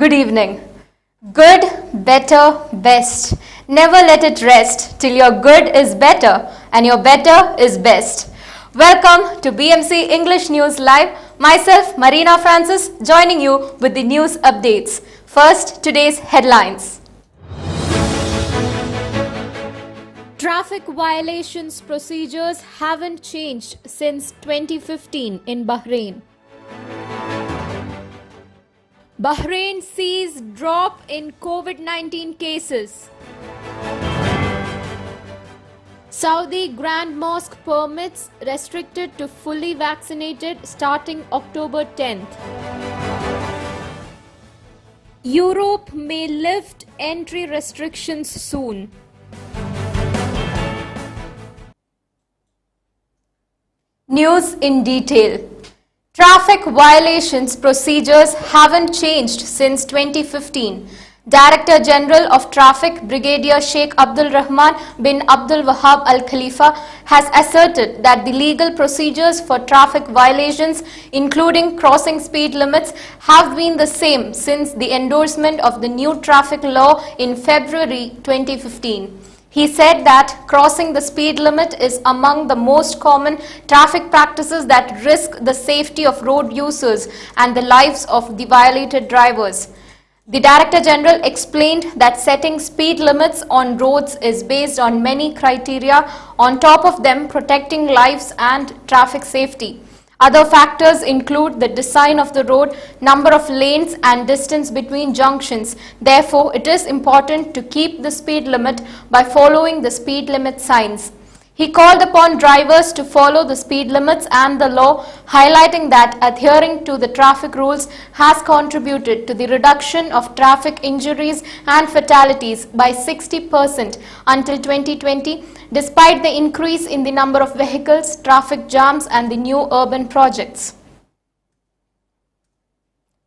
Good evening. Good, better, best. Never let it rest till your good is better and your better is best. Welcome to BMC English News Live. Myself, Marina Francis, joining you with the news updates. First, today's headlines. Traffic violations procedures haven't changed since 2015 in Bahrain. Bahrain sees drop in COVID-19 cases. Saudi Grand Mosque permits restricted to fully vaccinated starting October 10th. Europe may lift entry restrictions soon. News in detail. Traffic violations procedures haven't changed since 2015. Director General of Traffic Brigadier Sheikh Abdul Rahman bin Abdul Wahab Al Khalifa has asserted that the legal procedures for traffic violations, including crossing speed limits, have been the same since the endorsement of the new traffic law in February 2015. He said that crossing the speed limit is among the most common traffic practices that risk the safety of road users and the lives of the violated drivers. The Director General explained that setting speed limits on roads is based on many criteria, on top of them protecting lives and traffic safety. Other factors include the design of the road, number of lanes and distance between junctions. Therefore, it is important to keep the speed limit by following the speed limit signs. He called upon drivers to follow the speed limits and the law, highlighting that adhering to the traffic rules has contributed to the reduction of traffic injuries and fatalities by 60% until 2020, despite the increase in the number of vehicles, traffic jams and the new urban projects.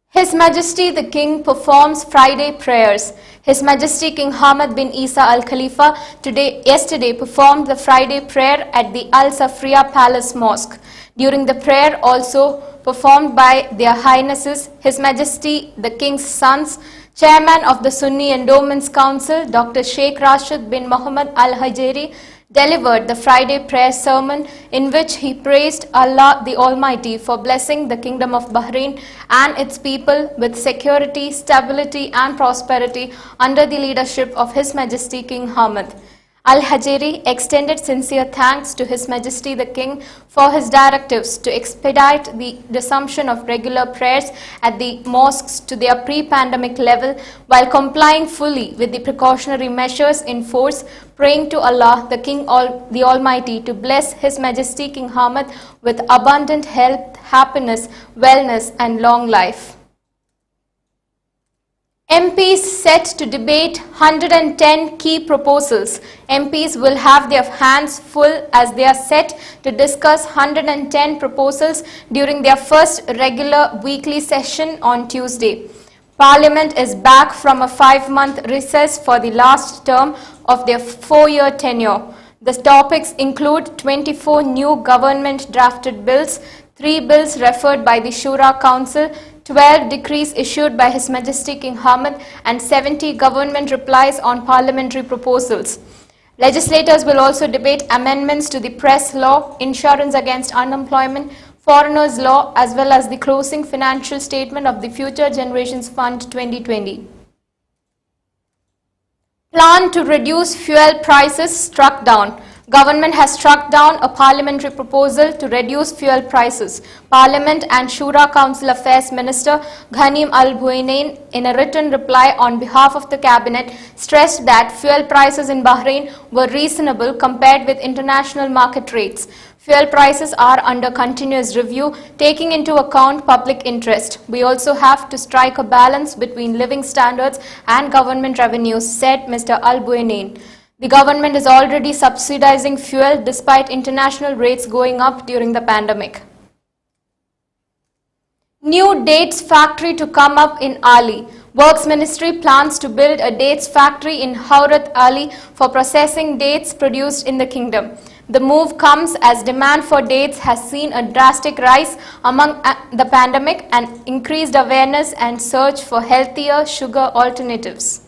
His Majesty the King performs Friday prayers. His Majesty King Hamad bin Isa Al Khalifa yesterday performed the Friday prayer at the Al Safriya Palace Mosque. During the prayer also performed by Their Highnesses, His Majesty the King's sons, Chairman of the Sunni Endowments Council, Dr. Sheikh Rashid bin Mohammed Al Hajeri, delivered the Friday prayer sermon in which he praised Allah the Almighty for blessing the Kingdom of Bahrain and its people with security, stability and prosperity under the leadership of His Majesty King Hamad. Al-Hajeri extended sincere thanks to His Majesty the King for his directives to expedite the resumption of regular prayers at the mosques to their pre-pandemic level while complying fully with the precautionary measures in force, praying to Allah the King the Almighty to bless His Majesty King Hamad with abundant health, happiness, wellness and long life. MPs set to debate 110 key proposals. MPs will have their hands full as they are set to discuss 110 proposals during their first regular weekly session on Tuesday. Parliament is back from a 5-month recess for the last term of their 4-year tenure. The topics include 24 new government drafted bills, 3 bills referred by the Shura Council, 12 decrees issued by His Majesty King Hamad and 70 government replies on parliamentary proposals. Legislators will also debate amendments to the press law, insurance against unemployment, foreigners law as well as the closing financial statement of the Future Generations Fund 2020. Plan to reduce fuel prices struck down. Government has struck down a parliamentary proposal to reduce fuel prices. Parliament and Shura Council Affairs Minister Ghanim Al Buainain, in a written reply on behalf of the Cabinet, stressed that fuel prices in Bahrain were reasonable compared with international market rates. Fuel prices are under continuous review, taking into account public interest. We also have to strike a balance between living standards and government revenues, said Mr. Al Buainain. The government is already subsidizing fuel despite international rates going up during the pandemic. New dates factory to come up in Ali. Works Ministry plans to build a dates factory in Haurat Ali for processing dates produced in the kingdom. The move comes as demand for dates has seen a drastic rise among the pandemic and increased awareness and search for healthier sugar alternatives.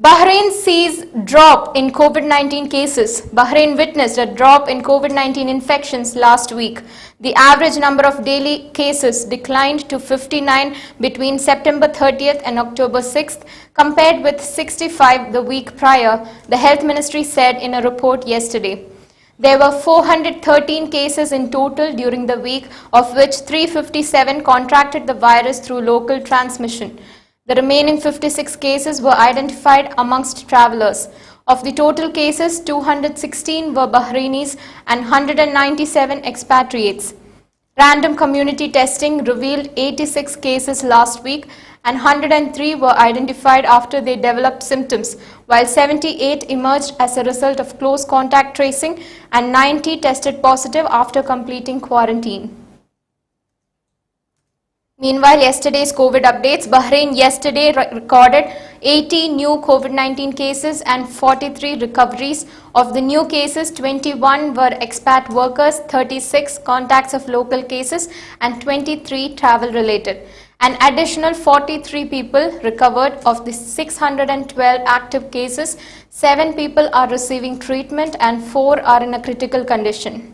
Bahrain sees drop in COVID-19 cases. Bahrain witnessed a drop in COVID-19 infections last week. The average number of daily cases declined to 59 between September 30th and October 6th, compared with 65 the week prior, the Health Ministry said in a report yesterday. There were 413 cases in total during the week, of which 357 contracted the virus through local transmission. The remaining 56 cases were identified amongst travelers. Of the total cases, 216 were Bahrainis and 197 expatriates. Random community testing revealed 86 cases last week and 103 were identified after they developed symptoms, while 78 emerged as a result of close contact tracing and 90 tested positive after completing quarantine. Meanwhile, yesterday's COVID updates. Bahrain yesterday recorded 80 new COVID-19 cases and 43 recoveries. Of the new cases, 21 were expat workers, 36 contacts of local cases and 23 travel-related. An additional 43 people recovered. Of the 612 active cases, 7 people are receiving treatment and 4 are in a critical condition.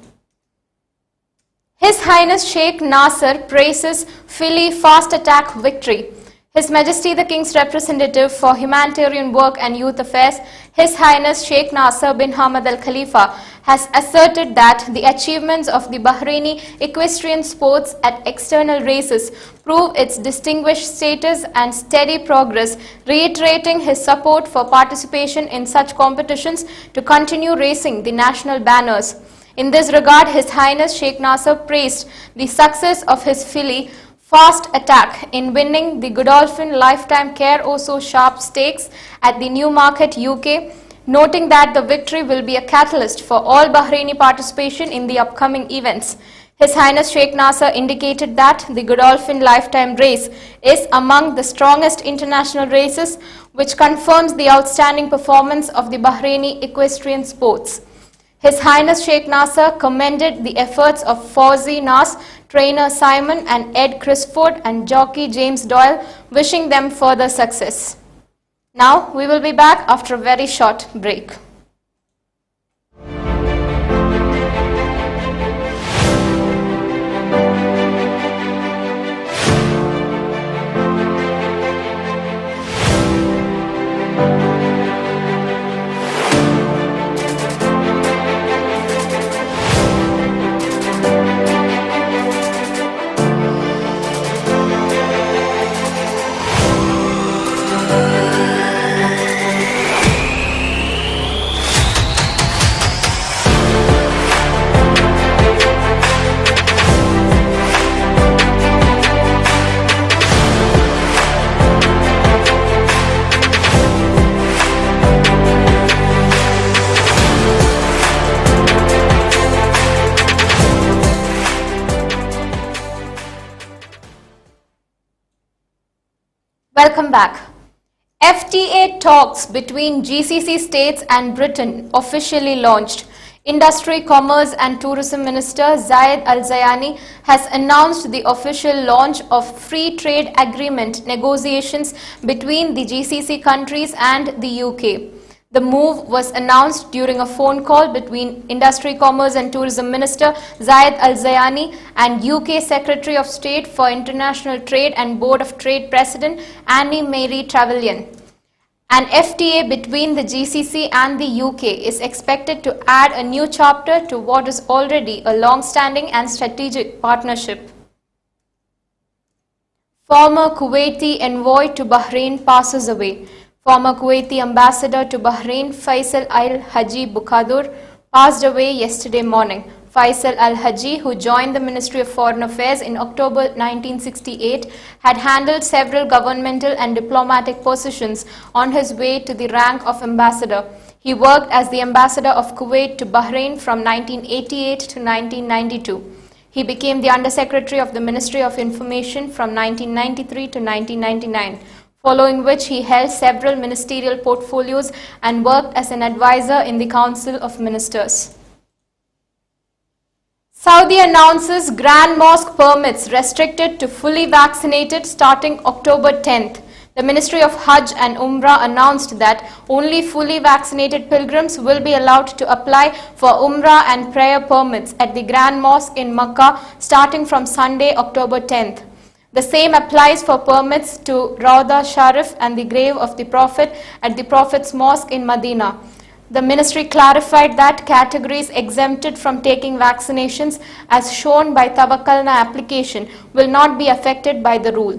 His Highness Sheikh Nasser praises Philly fast attack victory. His Majesty the King's representative for humanitarian work and youth affairs, His Highness Sheikh Nasser bin Hamad Al Khalifa, has asserted that the achievements of the Bahraini equestrian sports at external races prove its distinguished status and steady progress, reiterating his support for participation in such competitions to continue raising the national banners. In this regard, His Highness Sheikh Nasser praised the success of his filly fast attack in winning the Godolphin Lifetime Care Oso Sharp Stakes at the Newmarket, UK, noting that the victory will be a catalyst for all Bahraini participation in the upcoming events. His Highness Sheikh Nasser indicated that the Godolphin Lifetime Race is among the strongest international races, which confirms the outstanding performance of the Bahraini equestrian sports. His Highness Sheikh Nasser commended the efforts of Fawzi Nas, trainer Simon and Ed Crisford and jockey James Doyle, wishing them further success. Now we will be back after a very short break. Welcome back. FTA talks between GCC states and Britain officially launched. Industry, Commerce and Tourism Minister Zayed Al-Zayani has announced the official launch of free trade agreement negotiations between the GCC countries and the UK. The move was announced during a phone call between Industry, Commerce and Tourism Minister Zayed Al-Zayani and UK Secretary of State for International Trade and Board of Trade President Annie Mary Trevelyan. An FTA between the GCC and the UK is expected to add a new chapter to what is already a long-standing and strategic partnership. Former Kuwaiti envoy to Bahrain passes away. Former Kuwaiti ambassador to Bahrain Faisal Al-Haji Bukadur passed away yesterday morning. Faisal Al-Haji, who joined the Ministry of Foreign Affairs in October 1968, had handled several governmental and diplomatic positions on his way to the rank of ambassador. He worked as the ambassador of Kuwait to Bahrain from 1988 to 1992. He became the Undersecretary of the Ministry of Information from 1993 to 1999. following which he held several ministerial portfolios and worked as an advisor in the Council of Ministers. Saudi announces Grand Mosque permits restricted to fully vaccinated starting October 10th. The Ministry of Hajj and Umrah announced that only fully vaccinated pilgrims will be allowed to apply for Umrah and prayer permits at the Grand Mosque in Makkah starting from Sunday, October 10th. The same applies for permits to Rauda Sharif and the grave of the Prophet at the Prophet's Mosque in Medina. The ministry clarified that categories exempted from taking vaccinations as shown by Tawakkalna application will not be affected by the rule.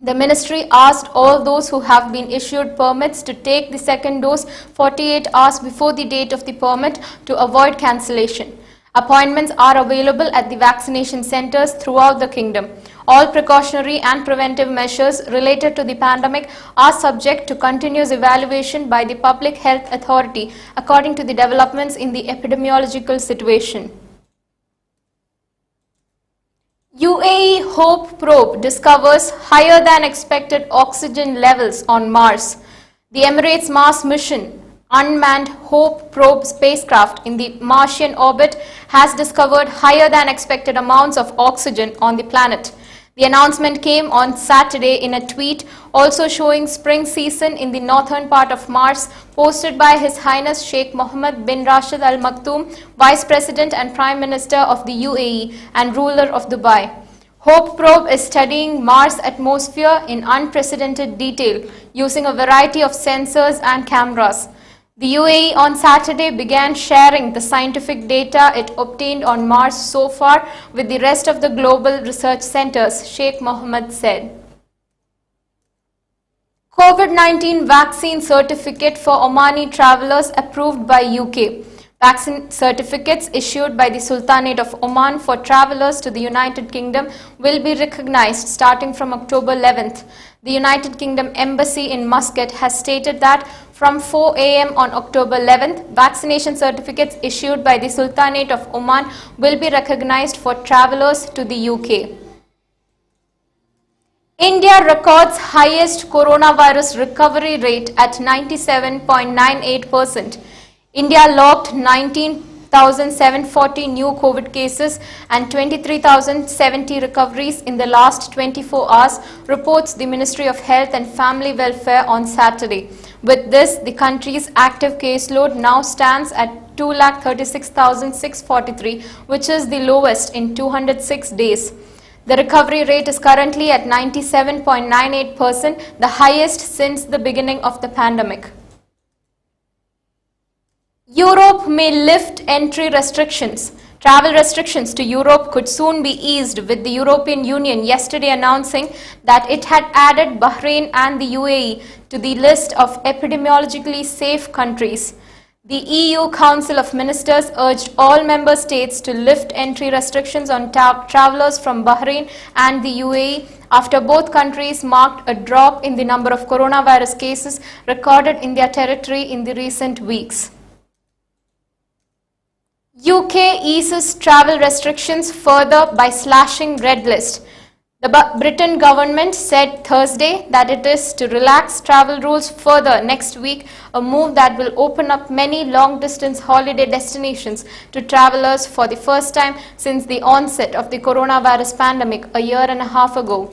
The ministry asked all those who have been issued permits to take the second dose 48 hours before the date of the permit to avoid cancellation. Appointments are available at the vaccination centers throughout the kingdom. All precautionary and preventive measures related to the pandemic are subject to continuous evaluation by the Public Health Authority according to the developments in the epidemiological situation. UAE Hope probe discovers higher than expected oxygen levels on Mars. The Emirates Mars mission unmanned Hope probe spacecraft in the Martian orbit has discovered higher than expected amounts of oxygen on the planet. The announcement came on Saturday in a tweet also showing spring season in the northern part of Mars, posted by His Highness Sheikh Mohammed bin Rashid Al Maktoum, Vice President and Prime Minister of the UAE and ruler of Dubai. Hope probe is studying Mars' atmosphere in unprecedented detail using a variety of sensors and cameras. The UAE on Saturday began sharing the scientific data it obtained on Mars so far with the rest of the global research centers, Sheikh Mohammed said. COVID-19 vaccine certificate for Omani travelers approved by UK. Vaccine certificates issued by the Sultanate of Oman for travelers to the United Kingdom will be recognized starting from October 11th. The United Kingdom Embassy in Muscat has stated that from 4 a.m. on October 11th, vaccination certificates issued by the Sultanate of Oman will be recognized for travelers to the UK. India records highest coronavirus recovery rate at 97.98%. India logged 19,740 new COVID cases and 23,070 recoveries in the last 24 hours, reports the Ministry of Health and Family Welfare on Saturday. With this, the country's active caseload now stands at 236,643, which is the lowest in 206 days. The recovery rate is currently at 97.98%, the highest since the beginning of the pandemic. Europe may lift entry restrictions. Travel restrictions to Europe could soon be eased, with the European Union yesterday announcing that it had added Bahrain and the UAE to the list of epidemiologically safe countries. The EU Council of Ministers urged all member states to lift entry restrictions on travelers from Bahrain and the UAE after both countries marked a drop in the number of coronavirus cases recorded in their territory in the recent weeks. UK eases travel restrictions further by slashing red list. The Britain government said Thursday that it is to relax travel rules further next week, a move that will open up many long-distance holiday destinations to travelers for the first time since the onset of the coronavirus pandemic a year and a half ago,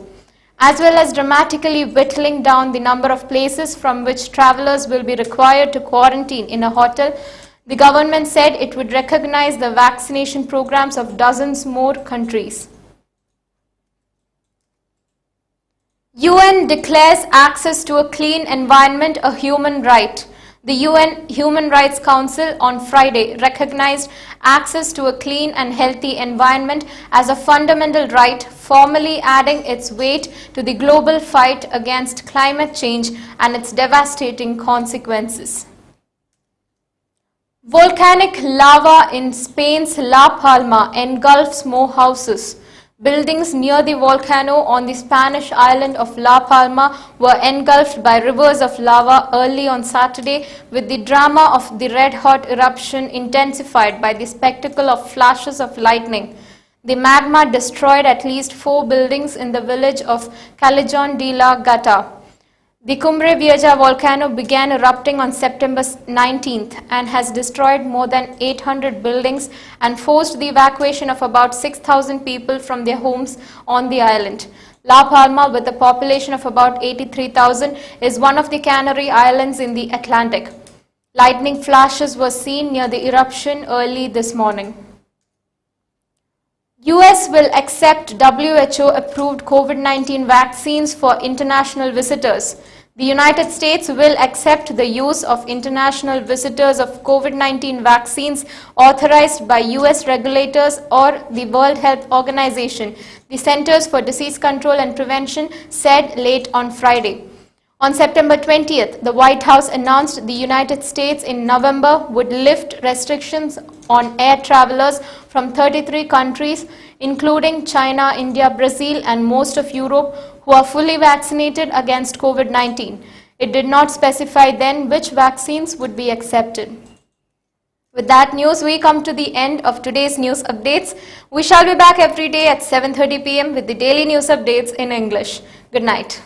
as well as dramatically whittling down the number of places from which travelers will be required to quarantine in a hotel. The government said it would recognize the vaccination programs of dozens more countries. UN declares access to a clean environment a human right. The UN Human Rights Council on Friday recognized access to a clean and healthy environment as a fundamental right, formally adding its weight to the global fight against climate change and its devastating consequences. Volcanic lava in Spain's La Palma engulfs more houses. Buildings near the volcano on the Spanish island of La Palma were engulfed by rivers of lava early on Saturday, with the drama of the red-hot eruption intensified by the spectacle of flashes of lightning. The magma destroyed at least 4 buildings in the village of Callejon de la Gata. The Cumbre Vieja volcano began erupting on September 19th and has destroyed more than 800 buildings and forced the evacuation of about 6,000 people from their homes on the island. La Palma, with a population of about 83,000, is one of the Canary Islands in the Atlantic. Lightning flashes were seen near the eruption early this morning. US will accept WHO-approved COVID-19 vaccines for international visitors. The United States will accept the use of international visitors of COVID-19 vaccines authorized by US regulators or the World Health Organization, the Centers for Disease Control and Prevention said late on Friday. On September 20th, the White House announced the United States in November would lift restrictions on air travelers from 33 countries, including China, India, Brazil, and most of Europe, who are fully vaccinated against COVID-19. It did not specify then which vaccines would be accepted. With that news, we come to the end of today's news updates. We shall be back every day at 7:30 p.m. with the daily news updates in English. Good night.